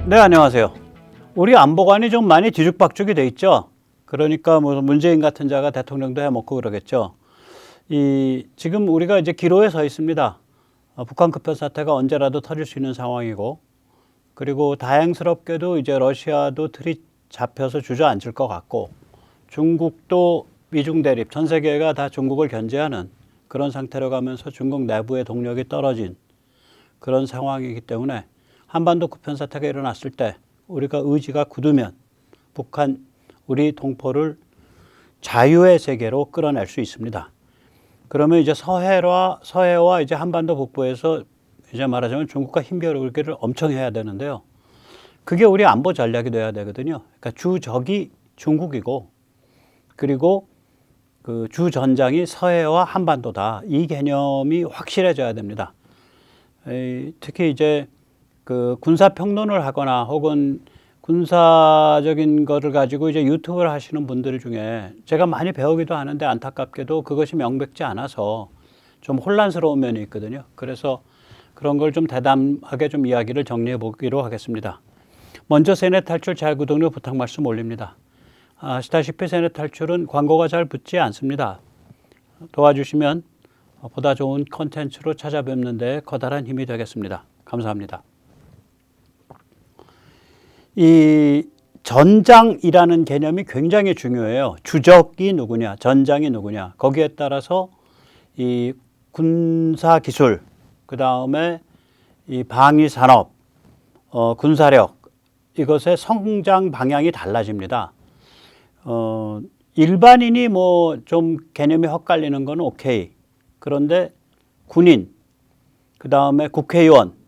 네, 안녕하세요. 우리 안보관이 좀 많이 뒤죽박죽이 돼 있죠. 그러니까 뭐 문재인 같은 자가 대통령도 해먹고 그러겠죠. 지금 우리가 이제 기로에 서 있습니다. 북한 급변 사태가 언제라도 터질 수 있는 상황이고, 그리고 다행스럽게도 이제 러시아도 틀이 잡혀서 주저앉을 것 같고, 중국도 미중 대립, 전 세계가 다 중국을 견제하는 그런 상태로 가면서 중국 내부의 동력이 떨어진 그런 상황이기 때문에 한반도 급변 사태가 일어났을 때 우리가 의지가 굳으면 북한, 우리 동포를 자유의 세계로 끌어낼 수 있습니다. 그러면 이제 서해와 이제 한반도 북부에서 이제 말하자면 중국과 힘겨루기를 엄청 해야 되는데요. 그게 우리 안보 전략이 돼야 되거든요. 그러니까 주적이 중국이고, 그리고 그 주전장이 서해와 한반도다. 이 개념이 확실해져야 됩니다. 특히 이제 그 군사 평론을 하거나 혹은 군사적인 거를 가지고 이제 유튜브를 하시는 분들 중에 제가 많이 배우기도 하는데 안타깝게도 그것이 명백지 않아서 좀 혼란스러운 면이 있거든요. 그래서 그런 걸 좀 대담하게 좀 이야기를 정리해 보기로 하겠습니다. 먼저 세뇌 탈출 자유구독료 부탁 말씀 올립니다. 아시다시피 세뇌 탈출은 광고가 잘 붙지 않습니다. 도와주시면 보다 좋은 콘텐츠로 찾아뵙는 데 커다란 힘이 되겠습니다. 감사합니다. 이 전장이라는 개념이 굉장히 중요해요. 주적이 누구냐, 전장이 누구냐. 거기에 따라서 이 군사 기술, 그 다음에 이 방위 산업, 군사력, 이것의 성장 방향이 달라집니다. 일반인이 뭐 좀 개념이 헛갈리는 건 오케이. 그런데 군인, 그 다음에 국회의원,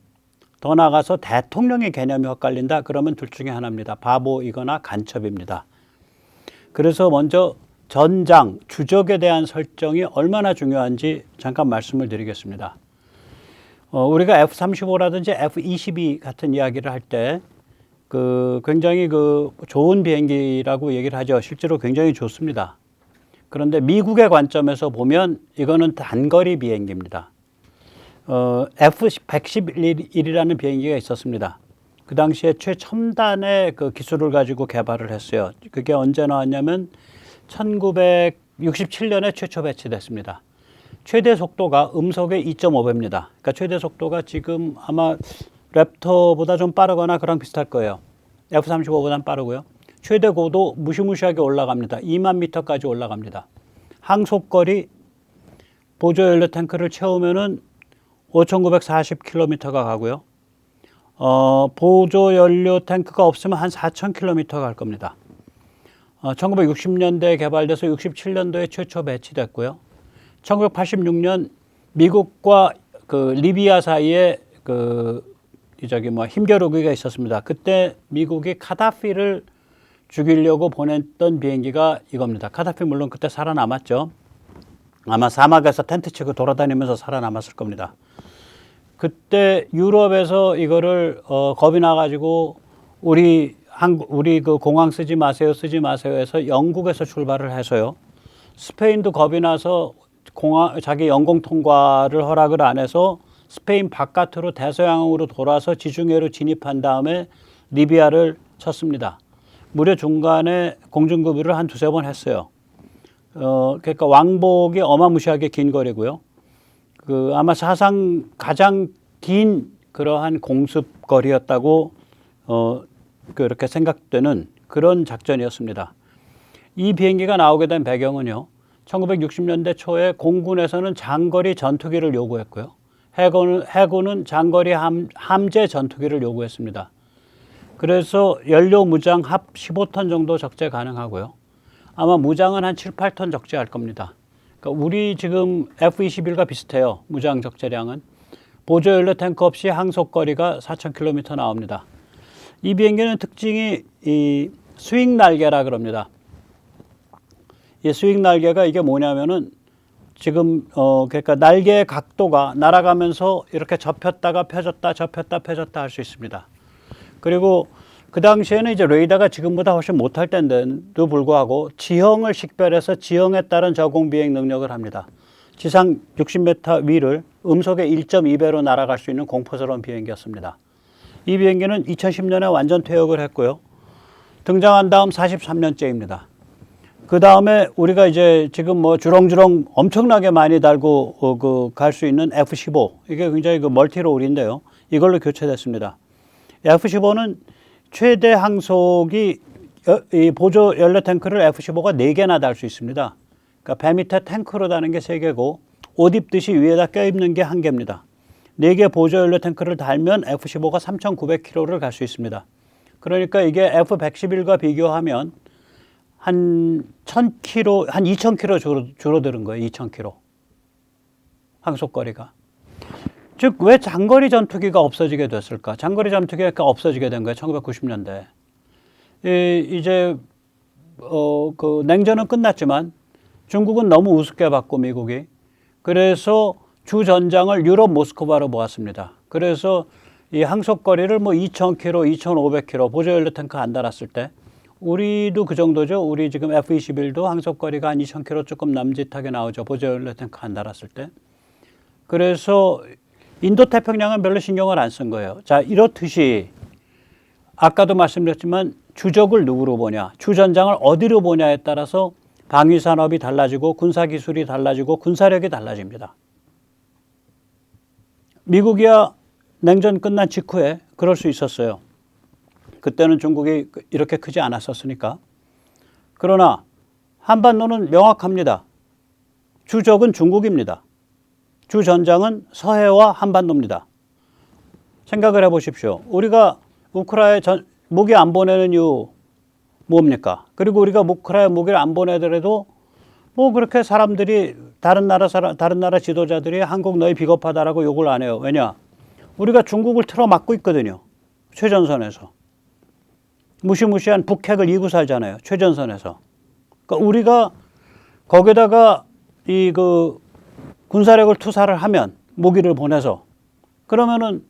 더 나아가서 대통령의 개념이 헛갈린다. 그러면 둘 중에 하나입니다. 바보이거나 간첩입니다. 그래서 먼저 전장, 주적에 대한 설정이 얼마나 중요한지 잠깐 말씀을 드리겠습니다. 우리가 F-35라든지 F-22 같은 이야기를 할 때 굉장히 좋은 비행기라고 얘기를 하죠. 실제로 굉장히 좋습니다. 그런데 미국의 관점에서 보면 이거는 단거리 비행기입니다. F-111이라는 비행기가 있었습니다. 그 당시에 최첨단의 그 기술을 가지고 개발을 했어요. 그게 언제 나왔냐면 1967년에 최초 배치됐습니다. 최대 속도가 음속의 2.5배입니다. 그러니까 최대 속도가 지금 아마 랩터보다 좀 빠르거나 그랑 비슷할 거예요. F-35보다는 빠르고요. 최대 고도 무시무시하게 올라갑니다. 2만 미터까지 올라갑니다. 항속거리 보조연료 탱크를 채우면은 5,940km가 가고요. 보조연료 탱크가 없으면 한 4,000km가 갈 겁니다. 1960년대에 개발돼서 67년도에 최초 배치됐고요. 1986년 미국과 그 리비아 사이에 힘겨루기가 있었습니다. 그때 미국이 카다피를 죽이려고 보냈던 비행기가 이겁니다. 카다피 물론 그때 살아남았죠. 아마 사막에서 텐트 치고 돌아다니면서 살아남았을 겁니다. 그때 유럽에서 이거를 겁이 나가지고 우리 그 공항 쓰지 마세요 해서 영국에서 출발을 해서요. 스페인도 겁이 나서 자기 영공 통과를 허락을 안 해서 스페인 바깥으로 대서양으로 돌아서 지중해로 진입한 다음에 리비아를 쳤습니다. 무려 중간에 공중급유를 한 두세 번 했어요. 그러니까 왕복이 어마무시하게 긴 거리고요. 아마 사상 가장 긴 그러한 공습 거리였다고 그렇게 생각되는 그런 작전이었습니다. 이 비행기가 나오게 된 배경은요. 1960년대 초에 공군에서는 장거리 전투기를 요구했고요. 해군은 장거리 함재 전투기를 요구했습니다. 그래서 연료 무장 합 15톤 정도 적재 가능하고요. 아마 무장은 한 7, 8톤 적재할 겁니다. 그러니까 우리 지금 F-21과 비슷해요. 무장 적재량은. 보조연료 탱크 없이 항속거리가 4,000km 나옵니다. 이 비행기는 특징이 이 스윙 날개라 그럽니다. 이 스윙 날개가 이게 뭐냐면은 지금 그러니까 날개의 각도가 날아가면서 이렇게 접혔다가 펴졌다 접혔다 펴졌다 할 수 있습니다. 그리고 그 당시에는 이제 레이더가 지금보다 훨씬 못할 때인데도 불구하고 지형을 식별해서 지형에 따른 저공 비행 능력을 합니다. 지상 60m 위를 음속의 1.2배로 날아갈 수 있는 공포스러운 비행기였습니다. 이 비행기는 2010년에 완전 퇴역을 했고요. 등장한 다음 43년째입니다. 그 다음에 우리가 이제 지금 뭐 주렁주렁 엄청나게 많이 달고 갈 수 있는 F-15, 이게 굉장히 멀티롤인데요. 이걸로 교체됐습니다. F-15는 최대 항속이 이 보조 연료 탱크를 F-15가 4개나 달 수 있습니다. 그러니까 배 밑에 탱크로 다는 게 3개고 옷 입듯이 위에다 껴입는 게 1개입니다. 4개 보조 연료 탱크를 달면 F-15가 3,900km를 갈 수 있습니다. 그러니까 이게 F-111과 비교하면 한 1,000km, 한 2,000km 줄어드는 거예요. 2,000km. 항속거리가. 즉, 왜 장거리 전투기가 없어지게 됐을까? 장거리 전투기가 없어지게 된 거예요. 1990년대. 이제, 냉전은 끝났지만 중국은 너무 우습게 봤고, 미국이. 그래서 주 전장을 유럽 모스크바로 모았습니다. 그래서 이 항속거리를 뭐 2,000km, 2,500km 보조연료 탱크 안 달았을 때 우리도 그 정도죠. 우리 지금 F-21도 항속거리가 한 2,000km 조금 남짓하게 나오죠. 보조연료 탱크 안 달았을 때. 그래서 인도태평양은 별로 신경을 안 쓴 거예요. 자, 이렇듯이 아까도 말씀드렸지만 주적을 누구로 보냐, 주전장을 어디로 보냐에 따라서 방위산업이 달라지고 군사기술이 달라지고 군사력이 달라집니다. 미국이야 냉전 끝난 직후에 그럴 수 있었어요. 그때는 중국이 이렇게 크지 않았었으니까. 그러나 한반도는 명확합니다. 주적은 중국입니다. 주전장은 서해와 한반도입니다. 생각을 해보십시오. 우리가 우크라이나에 무기 안 보내는 이유 뭡니까? 그리고 우리가 우크라이나에 무기를 안 보내더라도 뭐 그렇게 사람들이 다른 나라 지도자들이 한국 너희 비겁하다라고 욕을 안 해요. 왜냐? 우리가 중국을 틀어막고 있거든요. 최전선에서. 무시무시한 북핵을 이고 살잖아요. 최전선에서. 그러니까 우리가 거기다가 군사력을 투사를 하면 무기를 보내서 그러면은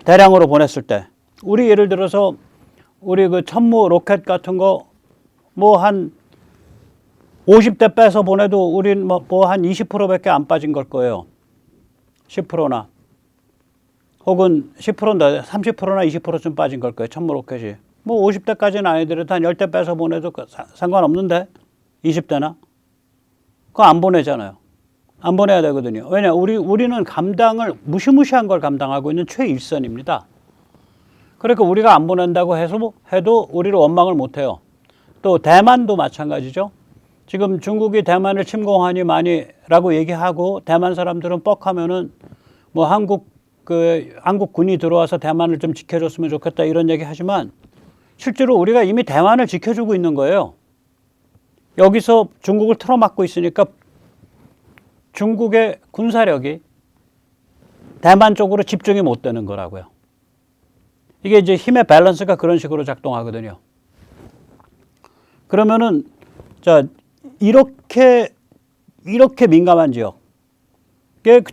대량으로 보냈을 때 우리 예를 들어서 우리 천무 로켓 같은 거 뭐 한 50대 빼서 보내도 우린 뭐 한 20%밖에 안 빠진 걸 거예요. 10%나. 혹은 10%나 30%나 20%쯤 빠진 걸 거예요. 천무 로켓이. 뭐 50대까지는 아니더라도 한 10대 빼서 보내도 상관없는데 20대나? 그거 안 보내잖아요. 안 보내야 되거든요. 왜냐? 우리는 무시무시한 걸 감당하고 있는 최일선입니다. 그러니까 우리가 안 보낸다고 해도 우리를 원망을 못 해요. 또 대만도 마찬가지죠. 지금 중국이 대만을 침공하니 많이라고 얘기하고 대만 사람들은 뻑하면은 뭐 한국군이 들어와서 대만을 좀 지켜줬으면 좋겠다 이런 얘기 하지만 실제로 우리가 이미 대만을 지켜주고 있는 거예요. 여기서 중국을 틀어막고 있으니까 중국의 군사력이 대만 쪽으로 집중이 못 되는 거라고요. 이게 이제 힘의 밸런스가 그런 식으로 작동하거든요. 그러면은 자 이렇게 민감한 지역,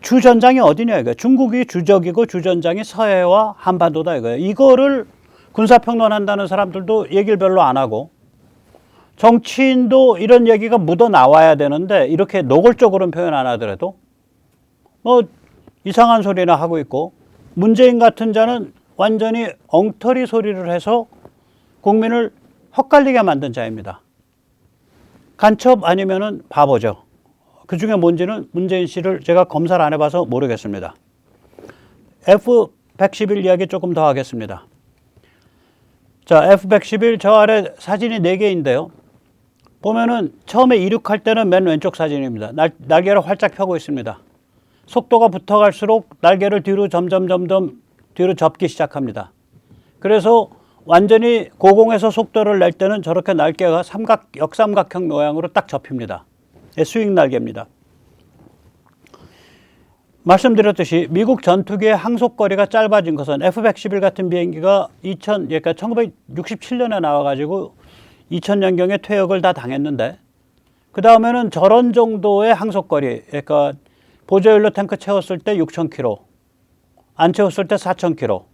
주전장이 어디냐 이거예요. 중국이 주적이고 주전장이 서해와 한반도다 이거예요. 이거를 군사평론한다는 사람들도 얘기를 별로 안 하고 정치인도 이런 얘기가 묻어 나와야 되는데 이렇게 노골적으로는 표현 안 하더라도 뭐 이상한 소리나 하고 있고 문재인 같은 자는 완전히 엉터리 소리를 해서 국민을 헛갈리게 만든 자입니다. 간첩 아니면은 바보죠. 그 중에 뭔지는 문재인 씨를 제가 검사를 안 해봐서 모르겠습니다. F-111 이야기 조금 더 하겠습니다. 자, F-111 저 아래 사진이 4개인데요. 보면은 처음에 이륙할 때는 맨 왼쪽 사진입니다. 날개를 활짝 펴고 있습니다. 속도가 붙어갈수록 날개를 점점 뒤로 접기 시작합니다. 그래서 완전히 고공에서 속도를 낼 때는 저렇게 날개가 역삼각형 모양으로 딱 접힙니다. 스윙 날개입니다. 말씀드렸듯이 미국 전투기의 항속거리가 짧아진 것은 F-111 같은 비행기가 그러니까 1967년에 나와가지고 2000년경에 퇴역을 다 당했는데 그 다음에는 저런 정도의 항속거리, 그러니까 보조연료 탱크 채웠을 때 6,000km, 안 채웠을 때 4,000km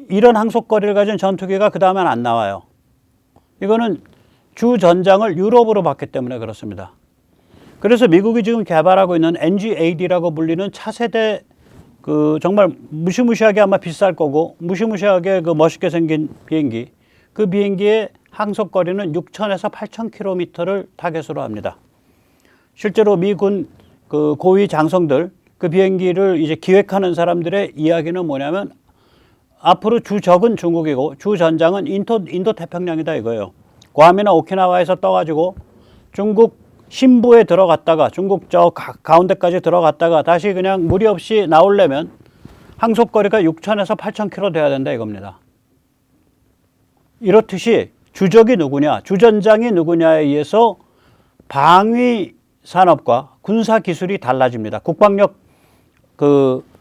이런 항속거리를 가진 전투기가 그 다음엔 안 나와요. 이거는 주 전장을 유럽으로 봤기 때문에 그렇습니다. 그래서 미국이 지금 개발하고 있는 NGAD라고 불리는 차세대 정말 무시무시하게 아마 비쌀 거고 무시무시하게 멋있게 생긴 비행기, 그 비행기의 항속거리는 6,000에서 8,000km를 타겟으로 합니다. 실제로 미군 고위 장성들, 그 비행기를 이제 기획하는 사람들의 이야기는 뭐냐면 앞으로 주적은 중국이고 주전장은 인도 태평양이다 이거예요. 괌이나 오키나와에서 떠가지고 중국 신부에 들어갔다가 중국 저 가운데까지 들어갔다가 다시 그냥 무리 없이 나오려면 항속거리가 6,000에서 8,000km 돼야 된다 이겁니다. 이렇듯이 주적이 누구냐, 주전장이 누구냐에 의해서 방위 산업과 군사 기술이 달라집니다.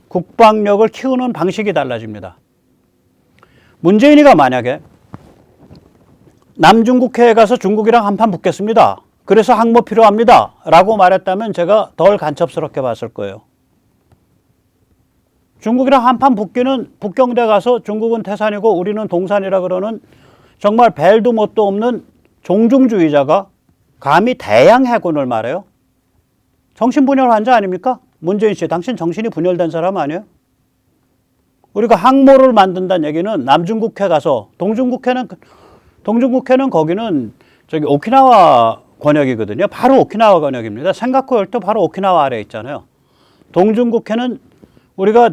국방력을 키우는 방식이 달라집니다. 문재인이가 만약에 남중국해에 가서 중국이랑 한판 붙겠습니다. 그래서 항모 필요합니다. 라고 말했다면 제가 덜 간첩스럽게 봤을 거예요. 중국이랑 한판 붙기는 북경대 가서 중국은 태산이고 우리는 동산이라 그러는 정말 벨도 뭣도 없는 종중주의자가 감히 대양 해군을 말해요? 정신분열 환자 아닙니까? 문재인 씨, 당신 정신이 분열된 사람 아니에요? 우리가 항모를 만든다는 얘기는 남중국해 가서, 동중국해는 거기는 저기 오키나와 권역이거든요. 바로 오키나와 권역입니다. 센가쿠 열도 바로 오키나와 아래에 있잖아요. 동중국해는 우리가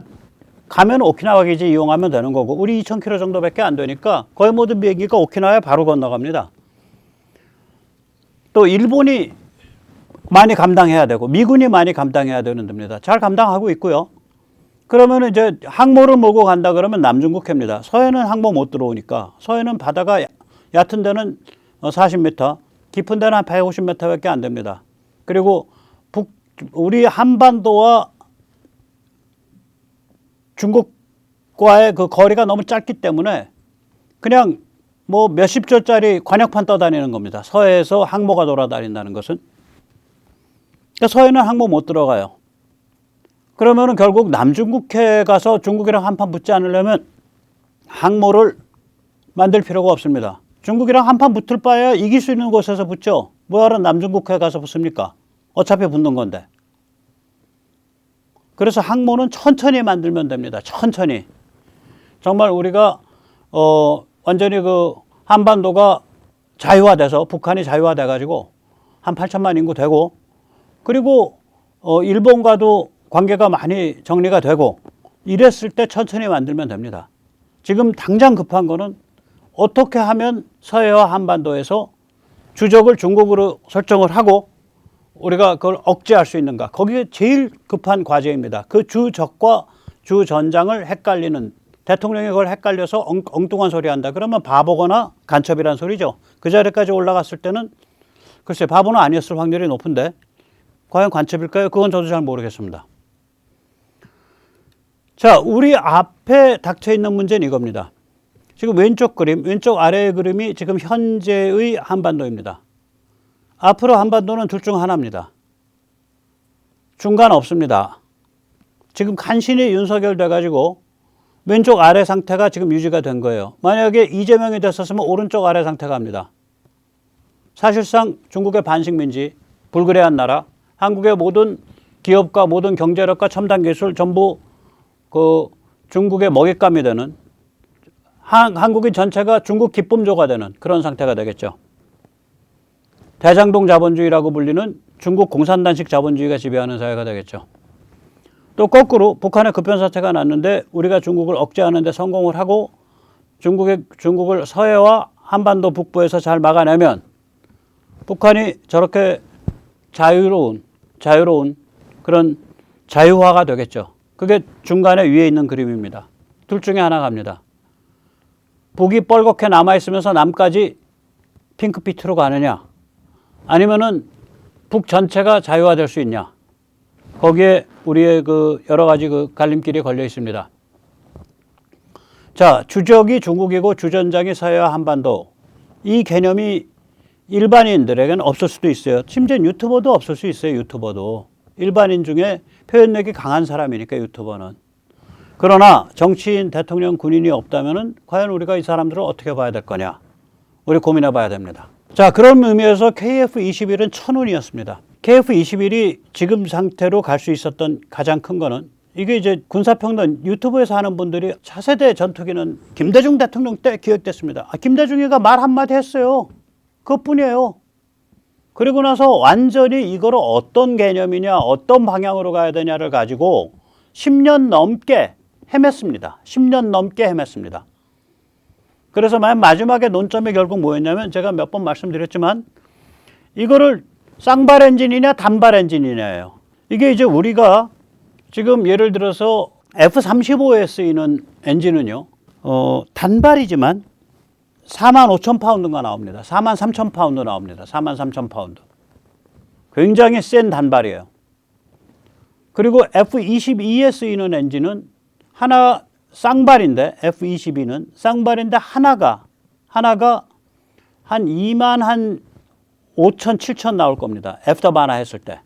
가면 오키나와 기지 이용하면 되는 거고, 우리 2,000km 정도밖에 안 되니까 거의 모든 비행기가 오키나와에 바로 건너갑니다. 또 일본이 많이 감당해야 되고 미군이 많이 감당해야 되는 데입니다. 잘 감당하고 있고요. 그러면 이제 항모를 몰고 간다 그러면 남중국해입니다. 서해는 항모 못 들어오니까, 서해는 바다가 얕은 데는 40m, 깊은 데는 한 150m밖에 안 됩니다. 그리고 우리 한반도와 중국과의 그 거리가 너무 짧기 때문에 그냥 뭐 몇십 조짜리 관역판 떠다니는 겁니다. 서해에서 항모가 돌아다닌다는 것은. 그러니까 서해는 항모 못 들어가요. 그러면은 결국 남중국해 가서 중국이랑 한판 붙지 않으려면 항모를 만들 필요가 없습니다. 중국이랑 한판 붙을 바에야 이길 수 있는 곳에서 붙죠. 뭐하러 남중국해 가서 붙습니까? 어차피 붙는 건데. 그래서 항모는 천천히 만들면 됩니다. 천천히. 정말 우리가 완전히 한반도가 자유화돼서, 북한이 자유화돼 가지고 한 8천만 인구 되고, 그리고 일본과도 관계가 많이 정리가 되고 이랬을 때 천천히 만들면 됩니다. 지금 당장 급한 거는 어떻게 하면 서해와 한반도에서 주적을 중국으로 설정을 하고 우리가 그걸 억제할 수 있는가. 거기에 제일 급한 과제입니다. 그 주적과 주전장을 헷갈리는, 대통령이 그걸 헷갈려서 엉뚱한 소리 한다. 그러면 바보거나 간첩이란 소리죠. 그 자리까지 올라갔을 때는 글쎄 바보는 아니었을 확률이 높은데 과연 간첩일까요? 그건 저도 잘 모르겠습니다. 자, 우리 앞에 닥쳐 있는 문제는 이겁니다. 지금 왼쪽 그림, 왼쪽 아래의 그림이 지금 현재의 한반도입니다. 앞으로 한반도는 둘 중 하나입니다. 중간 없습니다. 지금 간신히 윤석열 돼가지고 왼쪽 아래 상태가 지금 유지가 된 거예요. 만약에 이재명이 됐었으면 오른쪽 아래 상태가 합니다. 사실상 중국의 반식민지, 불그레한 나라, 한국의 모든 기업과 모든 경제력과 첨단 기술 전부 중국의 먹잇감이 되는, 한국인 전체가 중국 기쁨조가 되는 그런 상태가 되겠죠. 대장동 자본주의라고 불리는 중국 공산당식 자본주의가 지배하는 사회가 되겠죠. 또 거꾸로 북한의 급변사태가 났는데 우리가 중국을 억제하는 데 성공을 하고 중국을 서해와 한반도 북부에서 잘 막아내면 북한이 저렇게 자유로운 그런 자유화가 되겠죠. 그게 중간에 위에 있는 그림입니다. 둘 중에 하나 갑니다. 북이 뻘겋게 남아있으면서 남까지 핑크빛으로 가느냐, 아니면은 북 전체가 자유화될 수 있냐. 거기에 우리의 여러 가지 갈림길이 걸려 있습니다. 자, 주적이 중국이고 주전장이 서해와 한반도. 이 개념이 일반인들에게는 없을 수도 있어요. 심지어 유튜버도 없을 수 있어요. 유튜버도. 일반인 중에 표현력이 강한 사람이니까 유튜버는. 그러나 정치인, 대통령, 군인이 없다면은 과연 우리가 이 사람들을 어떻게 봐야 될 거냐. 우리 고민해 봐야 됩니다. 자, 그런 의미에서 KF-21은 천운이었습니다. KF-21이 지금 상태로 갈 수 있었던 가장 큰 거는 이게 이제 군사평론 유튜브에서 하는 분들이 차세대 전투기는 김대중 대통령 때 기획됐습니다. 김대중이가 말 한마디 했어요. 그것뿐이에요. 그리고 나서 완전히 이거를 어떤 개념이냐, 어떤 방향으로 가야 되냐를 가지고 10년 넘게 헤맸습니다. 10년 넘게 헤맸습니다. 그래서 마지막에 논점이 결국 뭐였냐면 제가 몇 번 말씀드렸지만 이거를 쌍발 엔진이냐 단발 엔진이냐예요. 이게 이제 우리가 지금 예를 들어서 F-35에 쓰이는 엔진은요, 단발이지만 45,000파운드가 나옵니다. 43,000파운드 나옵니다. 43,000파운드. 굉장히 센 단발이에요. 그리고 F-22에 쓰이는 엔진은 하나 쌍발인데, F-22는 쌍발인데 하나가 한 2만 한 5천, 7천 나올 겁니다. 애프터바나 했을 때.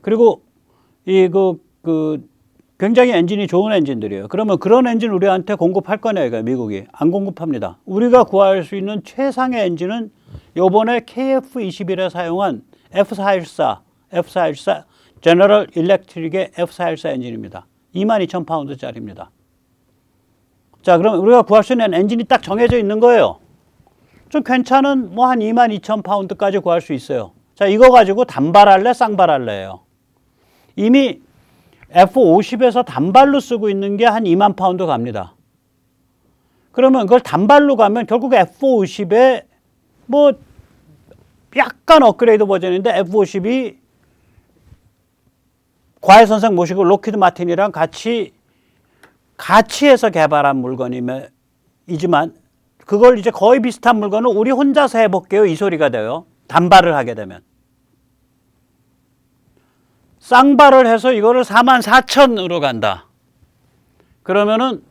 그리고 굉장히 엔진이 좋은 엔진들이에요. 그러면 그런 엔진 우리한테 공급할 거냐, 이거 미국이. 안 공급합니다. 우리가 구할 수 있는 최상의 엔진은 요번에 KF-21에 사용한 F414, 제너럴 일렉트릭의 F414 엔진입니다. 22,000파운드짜리입니다. 자, 그럼 우리가 구할 수 있는 엔진이 딱 정해져 있는 거예요. 좀 괜찮은 한 22,000파운드까지 구할 수 있어요. 자, 이거 가지고 단발할래, 쌍발할래예요. 이미 F-50에서 단발로 쓰고 있는 게 한 2만 파운드 갑니다. 그러면 그걸 단발로 가면 결국 F-50에 약간 업그레이드 버전인데 F-50이 과외선생 모시고 록히드 마틴이랑 같이 해서 개발한 물건이지만 그걸 이제 거의 비슷한 물건을 우리 혼자서 해볼게요. 이 소리가 돼요. 단발을 하게 되면. 쌍발을 해서 이거를 44,000으로 간다. 그러면은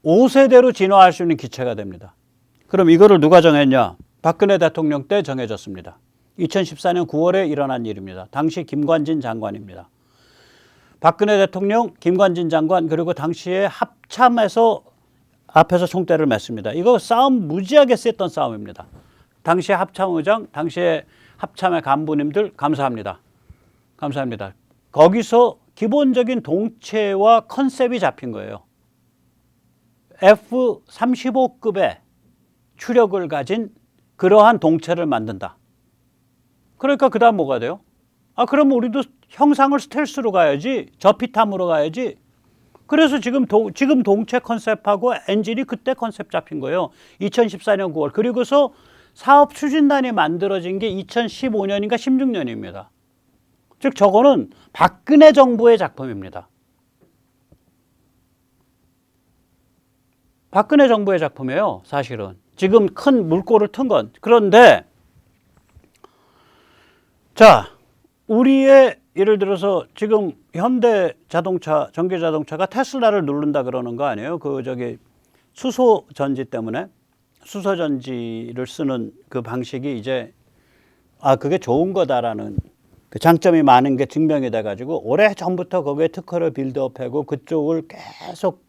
5세대로 진화할 수 있는 기체가 됩니다. 그럼 이거를 누가 정했냐? 박근혜 대통령 때 정해졌습니다. 2014년 9월에 일어난 일입니다. 당시 김관진 장관입니다. 박근혜 대통령, 김관진 장관, 그리고 당시에 합참에서 앞에서 총대를 맸습니다. 이거 싸움 무지하게 셌던 싸움입니다. 당시에 합참의장, 당시에 합참의 간부님들 감사합니다. 감사합니다. 거기서 기본적인 동체와 컨셉이 잡힌 거예요. F-35급의 추력을 가진 그러한 동체를 만든다. 그러니까 그 다음 뭐가 돼요? 그러면 우리도 형상을 스텔스로 가야지, 저피탐으로 가야지. 그래서 지금 동체 컨셉하고 엔진이 그때 컨셉 잡힌 거예요. 2014년 9월. 그리고서 사업 추진단이 만들어진 게 2015년인가 16년입니다. 즉 저거는 박근혜 정부의 작품입니다. 박근혜 정부의 작품이에요. 사실은. 지금 큰 물꼬를 튼 건. 그런데 자, 우리의 예를 들어서 지금 현대 자동차, 전기 자동차가 테슬라를 누른다 그러는 거 아니에요? 수소 전지 때문에 수소 전지를 쓰는 그 방식이 이제 그게 좋은 거다라는 그 장점이 많은 게 증명이 돼 가지고 오래 전부터 거기에 특허를 빌드업하고 그쪽을 계속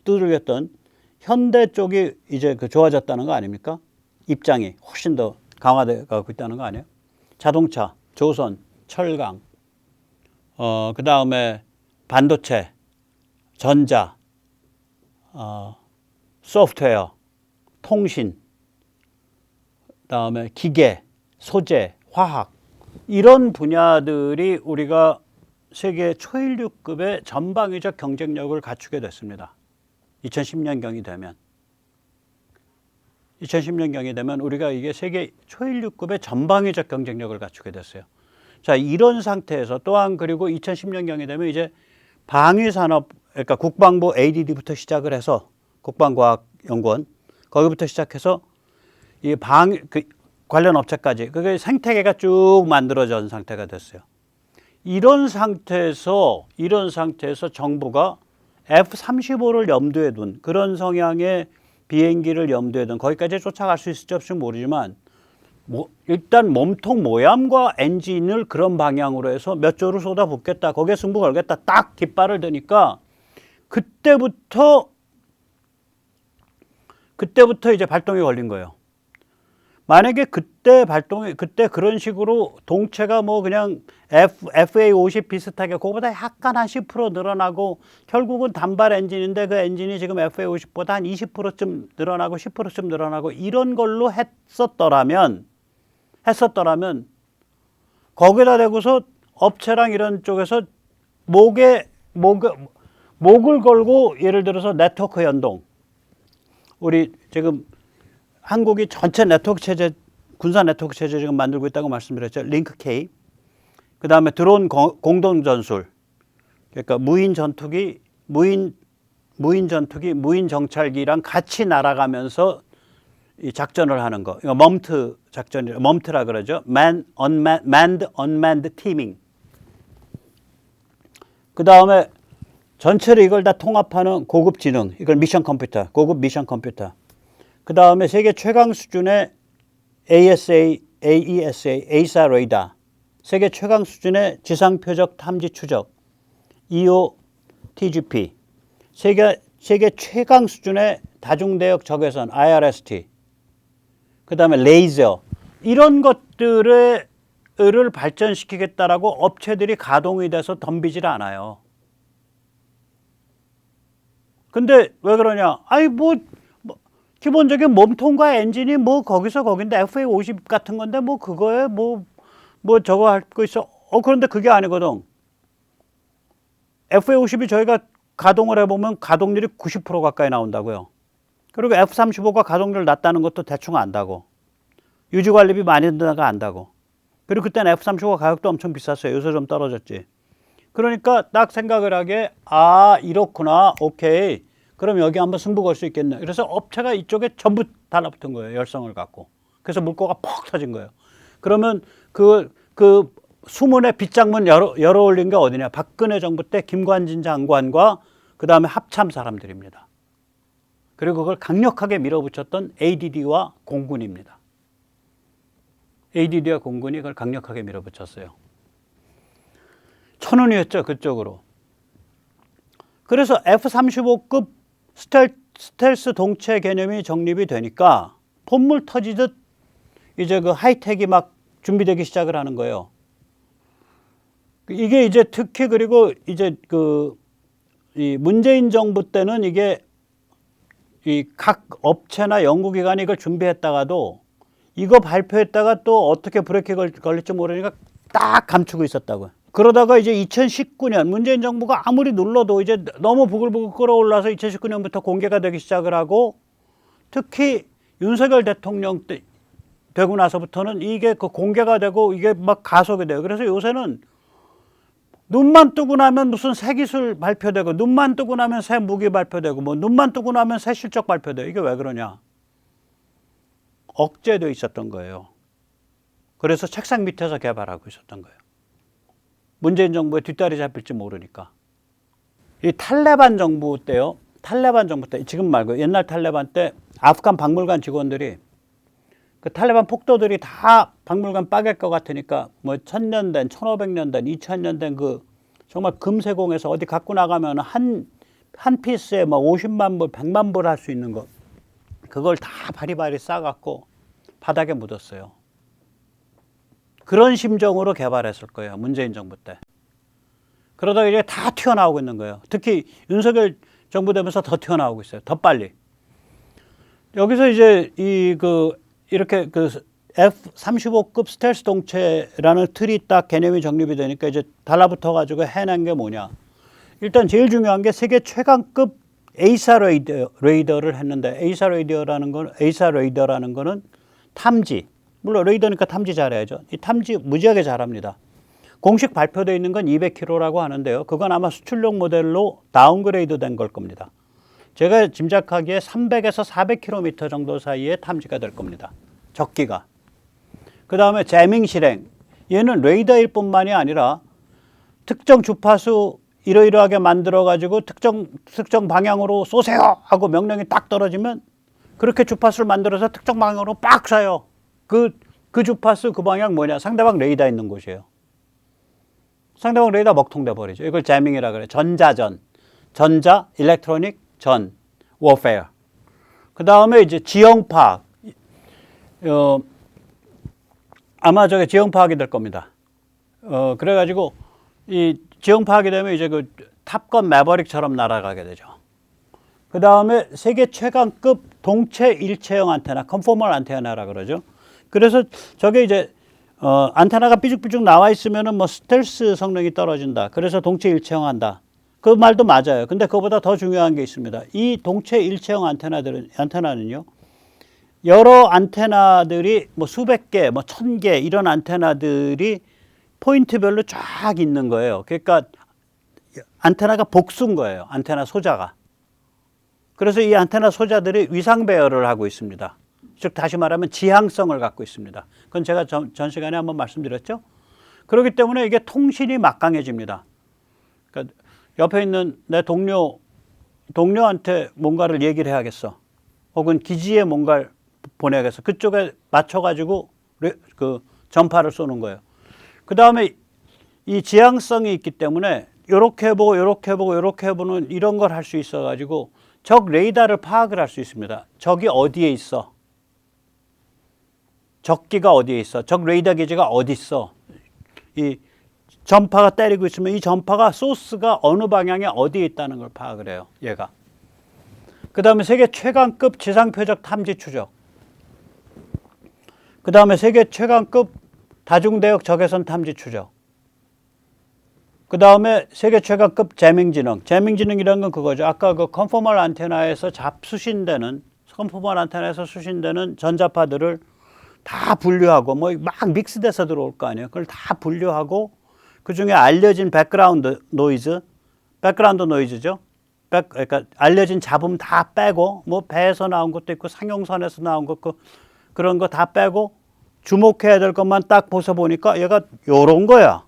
두들겼던 현대 쪽이 이제 좋아졌다는 거 아닙니까? 입장이 훨씬 더 강화돼 가고 있다는 거 아니에요? 자동차, 조선, 철강, 그 다음에 반도체, 전자, 소프트웨어, 통신, 그 다음에 기계, 소재, 화학, 이런 분야들이 우리가 세계 초일류급의 전방위적 경쟁력을 갖추게 됐습니다. 2010년경이 되면 우리가 이게 세계 초일류급의 전방위적 경쟁력을 갖추게 됐어요. 자, 이런 상태에서 또한 그리고 2010년경이 되면 이제 방위산업, 그러니까 국방부 ADD부터 시작을 해서 국방과학연구원 거기부터 시작해서 이 관련 업체까지 그게 생태계가 쭉 만들어진 상태가 됐어요. 이런 상태에서 정부가 F-35를 염두에 둔 그런 성향의 비행기를 염두에 둔 거기까지 쫓아갈 수 있을지 없을지 모르지만 일단 몸통 모양과 엔진을 그런 방향으로 해서 몇 조를 쏟아붓겠다. 거기에 승부 걸겠다. 딱 깃발을 드니까 그때부터 이제 발동이 걸린 거예요. 만약에 그때 그런 식으로 동체가 뭐 그냥 FA50 비슷하게 그거보다 약간 한 10% 늘어나고 결국은 단발 엔진인데 그 엔진이 지금 FA50보다 한 20%쯤 늘어나고 10%쯤 늘어나고 이런 걸로 했었더라면 거기다 대고서 업체랑 이런 쪽에서 목을 걸고 예를 들어서 네트워크 연동. 우리 지금 한국이 전체 네트워크 체제, 군사 네트워크 체제 지금 만들고 있다고 말씀드렸죠. 링크 K. 그 다음에 드론 공동 전술. 그러니까 무인 정찰기랑 같이 날아가면서 이 작전을 하는 거. 이거 멈트 작전이라, 멈트라 그러죠. Unmanned Teaming. 그 다음에 전체를 이걸 다 통합하는 고급 지능. 이걸 미션 컴퓨터, 고급 미션 컴퓨터. 그 다음에 세계 최강 수준의 AESA 레이더, 세계 최강 수준의 지상 표적 탐지 추적, EOTGP, 세계 최강 수준의 다중대역 적외선 IRST, 그 다음에 레이저, 이런 것들을 발전시키겠다라고 업체들이 가동이 돼서 덤비질 않아요. 근데 왜 그러냐? 아니 기본적인 몸통과 엔진이 뭐 거긴데 FA50 같은 건데 뭐 그거에 뭐 저거 할 거 있어. 그런데 그게 아니거든. FA50이 저희가 가동을 해보면 가동률이 90% 가까이 나온다고요. 그리고 F-35가 가동률 낮다는 것도 대충 안다고. 유지관리비 많이 든다가 안다고. 그리고 그때는 F-35 가격도 엄청 비쌌어요. 요새 좀 떨어졌지. 그러니까 딱 생각을 하게, 이렇구나. 오케이. 그럼 여기 한번 승부 걸 수 있겠네. 그래서 업체가 이쪽에 전부 달라붙은 거예요. 열성을 갖고. 그래서 물꼬가 퍽 터진 거예요. 그러면 그 수문의 빗장문 열어 올린 게 어디냐. 박근혜 정부 때 김관진 장관과 그 다음에 합참 사람들입니다. 그리고 그걸 강력하게 밀어붙였던 ADD와 공군입니다. ADD와 공군이 그걸 강력하게 밀어붙였어요. 천운이었죠, 그쪽으로. 그래서 F-35급 스텔스 동체 개념이 정립이 되니까 봇물 터지듯 이제 그 하이텍이 막 준비되기 시작을 하는 거예요. 이게 이제 특히 그리고 이제 이 문재인 정부 때는 이게 이 각 업체나 연구기관이 이걸 준비했다가도 이거 발표했다가 또 어떻게 브레이크 걸릴지 모르니까 딱 감추고 있었다고요. 그러다가 이제 2019년 문재인 정부가 아무리 눌러도 이제 너무 부글부글 끓어올라서 2019년부터 공개가 되기 시작을 하고 특히 윤석열 대통령 때 되고 나서부터는 이게 그 공개가 되고 이게 막 가속이 돼요. 그래서 요새는 눈만 뜨고 나면 무슨 새 기술 발표되고 눈만 뜨고 나면 새 무기 발표되고 뭐 눈만 뜨고 나면 새 실적 발표돼요. 이게 왜 그러냐? 억제돼 있었던 거예요. 그래서 책상 밑에서 개발하고 있었던 거예요. 문재인 정부의 뒷다리 잡힐지 모르니까. 이 탈레반 정부 때요. 탈레반 정부 때 지금 말고 옛날 탈레반 때 아프간 박물관 직원들이 그 탈레반 폭도들이 다 박물관 빠갤 것 같으니까 뭐 1000년 된, 1500년 된, 2000년 된 그 정말 금세공에서 어디 갖고 나가면 한 피스에 뭐 50만 불, 100만 불 할 수 있는 거 그걸 다 바리바리 싸갖고 바닥에 묻었어요. 그런 심정으로 개발했을 거예요. 문재인 정부 때. 그러다가 이제 다 튀어나오고 있는 거예요. 특히 윤석열 정부 되면서 더 튀어나오고 있어요. 더 빨리. 여기서 이제 이렇게 F-35급 스텔스 동체라는 틀이 딱 개념이 정립이 되니까 이제 달라붙어 가지고 해낸 게 뭐냐. 일단 제일 중요한 게 세계 최강급 에이사 레이더를 했는데 에이사 레이더라는 거는 탐지. 물론 레이더니까 탐지 잘해야죠. 이 탐지 무지하게 잘합니다. 공식 발표되어 있는 건 200km라고 하는데요. 그건 아마 수출용 모델로 다운그레이드 된 걸 겁니다. 제가 짐작하기에 300에서 400km 정도 사이에 탐지가 될 겁니다. 적기가. 그 다음에 재밍 실행. 얘는 레이더일 뿐만이 아니라 특정 주파수 이러이러하게 만들어가지고 특정 방향으로 쏘세요 하고 명령이 딱 떨어지면 그렇게 주파수를 만들어서 특정 방향으로 빡 쏴요. 그 주파수 그 방향 뭐냐? 상대방 레이더 있는 곳이에요. 상대방 레이더 먹통돼 버리죠. 이걸 재밍이라 그래. 전자전. 전자, 일렉트로닉, 전, 워페어. 그 다음에 이제 지형 파악. 아마 저게 지형 파악이 될 겁니다. 그래가지고 이 지형 파악이 되면 이제 그 탑건 매버릭처럼 날아가게 되죠. 그 다음에 세계 최강급 동체 일체형 안테나, 컨포멀 안테나라 그러죠. 그래서 저게 이제 안테나가 삐죽삐죽 나와 있으면은 뭐 스텔스 성능이 떨어진다. 그래서 동체 일체형 한다. 그 말도 맞아요. 근데 그거보다 더 중요한 게 있습니다. 이 동체 일체형 안테나는요, 여러 안테나들이 뭐 수백 개, 뭐 1000개 이런 안테나들이 포인트별로 쫙 있는 거예요. 그러니까 안테나가 복수인 거예요. 안테나 소자가. 그래서 이 안테나 소자들이 위상 배열을 하고 있습니다. 즉 다시 말하면 지향성을 갖고 있습니다. 그건 제가 전 시간에 한번 말씀드렸죠. 그렇기 때문에 이게 통신이 막강해집니다. 그러니까 옆에 있는 내 동료한테 뭔가를 얘기를 해야겠어. 혹은 기지에 뭔가를 보내야겠어. 그쪽에 맞춰가지고 그 전파를 쏘는 거예요. 그 다음에 이 지향성이 있기 때문에 요렇게 해보고 요렇게 해보고 요렇게 해보는 이런 걸 할 수 있어가지고 적 레이더를 파악을 할 수 있습니다. 적이 어디에 있어? 적기가 어디에 있어? 적 레이더 기지가 어디 있어? 이 전파가 때리고 있으면 이 전파가 소스가 어느 방향에 어디에 있다는 걸 파악을 해요. 얘가. 그 다음에 세계 최강급 지상표적 탐지 추적. 그 다음에 세계 최강급 다중대역 적외선 탐지 추적. 그 다음에 세계 최강급 재밍지능. 재밍지능이라는 건 그거죠. 아까 그 컨포멀 안테나에서 컨포멀 안테나에서 수신되는 전자파들을 다 분류하고 뭐 막 믹스돼서 들어올 거 아니에요. 그걸 다 분류하고 그 중에 알려진 백그라운드 노이즈죠. 그러니까 알려진 잡음 다 빼고 뭐 배에서 나온 것도 있고 상용선에서 나온 것 그런 거 다 빼고 주목해야 될 것만 딱 보니까 얘가 요런 거야.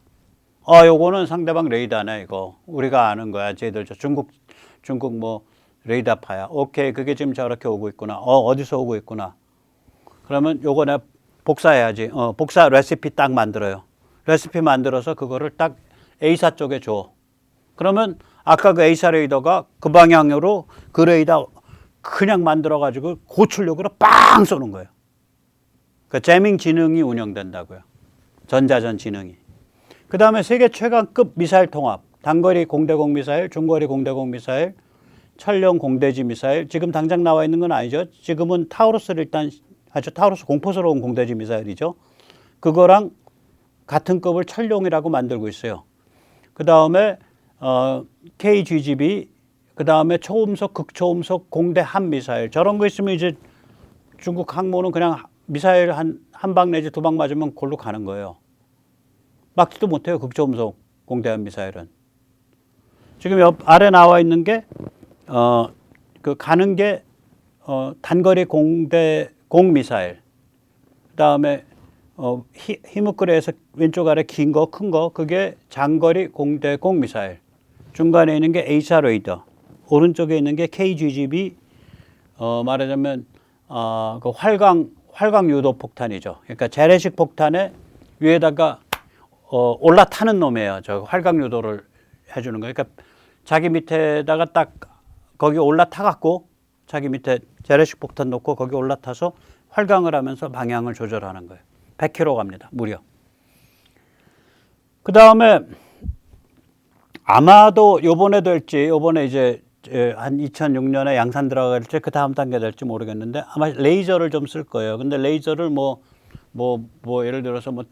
요거는 상대방 레이더네 이거. 우리가 아는 거야. 쟤들 중국 뭐 레이더파야. 오케이, 그게 지금 저렇게 오고 있구나. 어디서 오고 있구나. 그러면 요거 내가 복사해야지. 복사 레시피 딱 만들어요. 레시피 만들어서 그거를 딱 A사 쪽에 줘. 그러면 아까 그 A사 레이더가 그 방향으로 그 레이더 그냥 만들어가지고 고출력으로 빵 쏘는 거예요. 그 재밍 지능이 운영된다고요. 전자전 지능이. 그 다음에 세계 최강급 미사일 통합. 단거리 공대공 미사일, 중거리 공대공 미사일, 천령 공대지 미사일. 지금 당장 나와 있는 건 아니죠. 지금은 타우루스를 일단 아주 타우루스 공포스러운 공대지 미사일이죠. 그거랑 같은 급을 천룡이라고 만들고 있어요. 그 다음에 KGGB, 그 다음에 초음속, 극초음속 공대 함미사일. 저런 거 있으면 이제 중국 항모는 그냥 미사일 한 방 내지 두 방 맞으면 골로 가는 거예요. 막지도 못해요. 극초음속 공대 함미사일은. 지금 아래 나와 있는 게 가는 게 단거리 공대공 미사일. 그 다음에 히무크레에서 왼쪽 아래 긴 거, 큰 거, 그게 장거리 공대공 미사일. 중간에 있는 게 A사 레이더. 오른쪽에 있는 게 KGGB, 말하자면, 그 활강 유도 폭탄이죠. 그러니까 재래식 폭탄에 위에다가, 올라타는 놈이에요. 저 활강 유도를 해주는 거예요. 그러니까 자기 밑에다가 딱 거기 올라타갖고 자기 밑에 재래식 폭탄 놓고 거기 올라타서 활강을 하면서 방향을 조절하는 거예요. 100km 갑니다. 무려. 그 다음에 아마도 요번에 이제 한 2006년에 양산 들어갈지 그 다음 단계 될지 모르겠는데 아마 레이저를 좀 쓸 거예요. 근데 레이저를 뭐 예를 들어서 뭐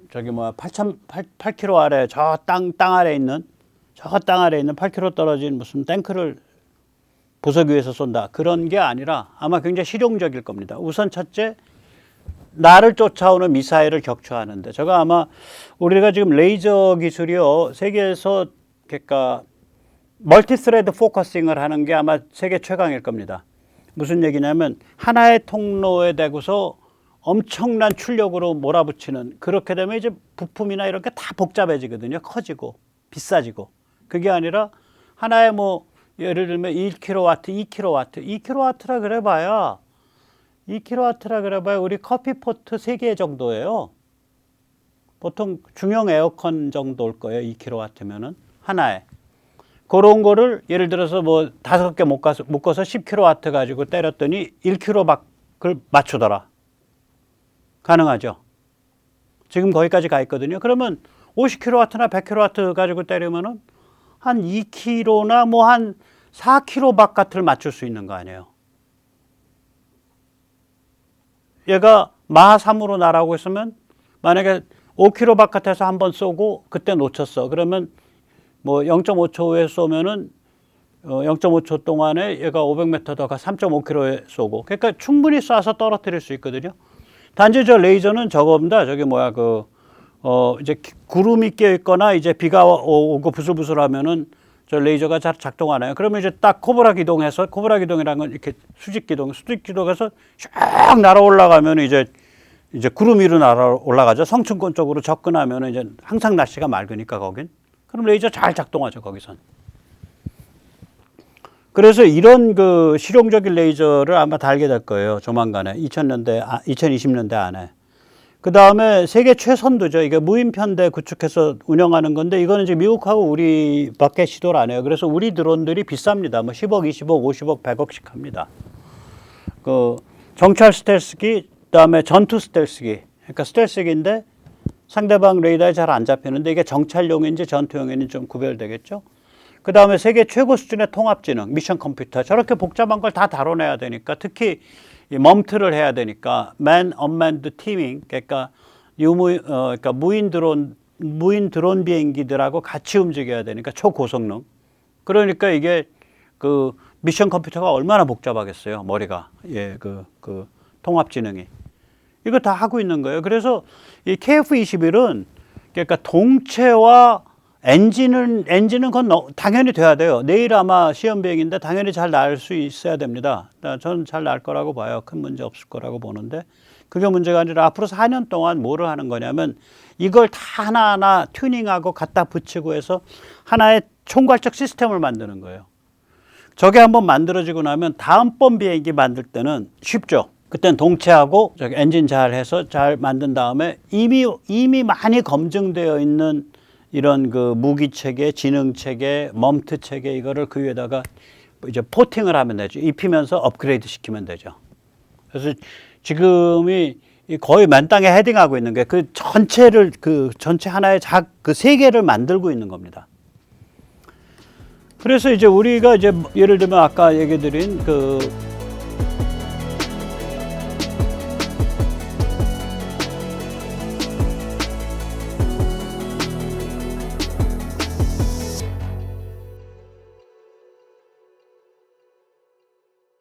저기 8km 아래 저 땅 아래 있는 8km 떨어진 무슨 탱크를 부수기 위해서 쏜다. 그런 게 아니라 아마 굉장히 실용적일 겁니다. 우선 첫째, 나를 쫓아오는 미사일을 격추하는데 저거 아마 우리가 지금 레이저 기술이요 세계에서 그러니까 멀티스레드 포커싱을 하는 게 아마 세계 최강일 겁니다. 무슨 얘기냐면 하나의 통로에 대고서 엄청난 출력으로 몰아붙이는, 그렇게 되면 이제 부품이나 이런 게 다 복잡해지거든요. 커지고 비싸지고. 그게 아니라 하나의 뭐 예를 들면 1kW, 2kW라 그래봐야 우리 커피포트 3개 정도예요. 보통 중형 에어컨 정도일 거예요. 2kW면은 하나에. 그런 거를 예를 들어서 뭐 5개 묶어서 10kW 가지고 때렸더니 1kW를 맞추더라. 가능하죠. 지금 거기까지 가 있거든요. 그러면 50kW나 100kW 가지고 때리면은 한 2kg나 뭐 한 4kg 바깥을 맞출 수 있는 거 아니에요. 얘가 마하 3으로 나라고 했으면 만약에 5km 바깥에서 한번 쏘고 그때 놓쳤어. 그러면 뭐 0.5초 후에 쏘면은 0.5초 동안에 얘가 500m 더 가 3.5km에 쏘고. 그러니까 충분히 쏴서 떨어뜨릴 수 있거든요. 단지 저 레이저는 저겁니다. 저기 뭐야 이제 구름이 끼어 있거나 이제 비가 오고 부슬부슬하면은 저 레이저가 잘 작동 안 해요. 그러면 이제 딱 코브라 기동해서, 코브라 기동이라는 건 이렇게 수직 기동해서 쫙 날아 올라가면 이제 구름 위로 날아 올라가죠. 성층권 쪽으로 접근하면 이제 항상 날씨가 맑으니까 거긴. 그럼 레이저 잘 작동하죠, 거기선. 그래서 이런 그 실용적인 레이저를 아마 달게 될 거예요. 조만간에 2020년대 안에. 그 다음에 세계 최선두죠. 이게 무인편대 구축해서 운영하는 건데 이거는 이제 미국하고 우리밖에 시도를 안 해요. 그래서 우리 드론들이 비쌉니다. 뭐 10억, 20억, 50억, 100억씩 합니다. 그 정찰 스텔스기, 그다음에 전투 스텔스기. 그러니까 스텔스기인데 상대방 레이더에 잘 안 잡히는데 이게 정찰용인지 전투용인지 좀 구별되겠죠. 그 다음에 세계 최고 수준의 통합지능, 미션 컴퓨터. 저렇게 복잡한 걸 다 다뤄내야 되니까 특히 이 멈트를 해야 되니까 Man Unmanned Teaming, 그러니까 그러니까 무인 드론 비행기들하고 같이 움직여야 되니까 초고성능. 그러니까 이게 그 미션 컴퓨터가 얼마나 복잡하겠어요, 머리가. 예, 그 통합지능이. 이거 다 하고 있는 거예요. 그래서 이 KF-21은 그러니까 동체와 엔진은 그건 당연히 돼야 돼요. 내일 아마 시험 비행인데 당연히 잘 날 수 있어야 됩니다. 저는 잘 날 거라고 봐요. 큰 문제 없을 거라고 보는데 그게 문제가 아니라 앞으로 4년 동안 뭐를 하는 거냐면 이걸 다 하나하나 튜닝하고 갖다 붙이고 해서 하나의 총괄적 시스템을 만드는 거예요. 저게 한번 만들어지고 나면 다음번 비행기 만들 때는 쉽죠. 그땐 동체하고 저기 엔진 잘 해서 잘 만든 다음에 이미 많이 검증되어 있는 이런 그 무기 체계, 지능 체계, 멈트 체계 이거를 그 위에다가 이제 포팅을 하면 되죠. 입히면서 업그레이드 시키면 되죠. 그래서 지금이 거의 맨땅에 헤딩하고 있는 게 그 전체를 그 전체 하나의 그 세계를 만들고 있는 겁니다. 그래서 이제 우리가 이제 예를 들면 아까 얘기 드린 그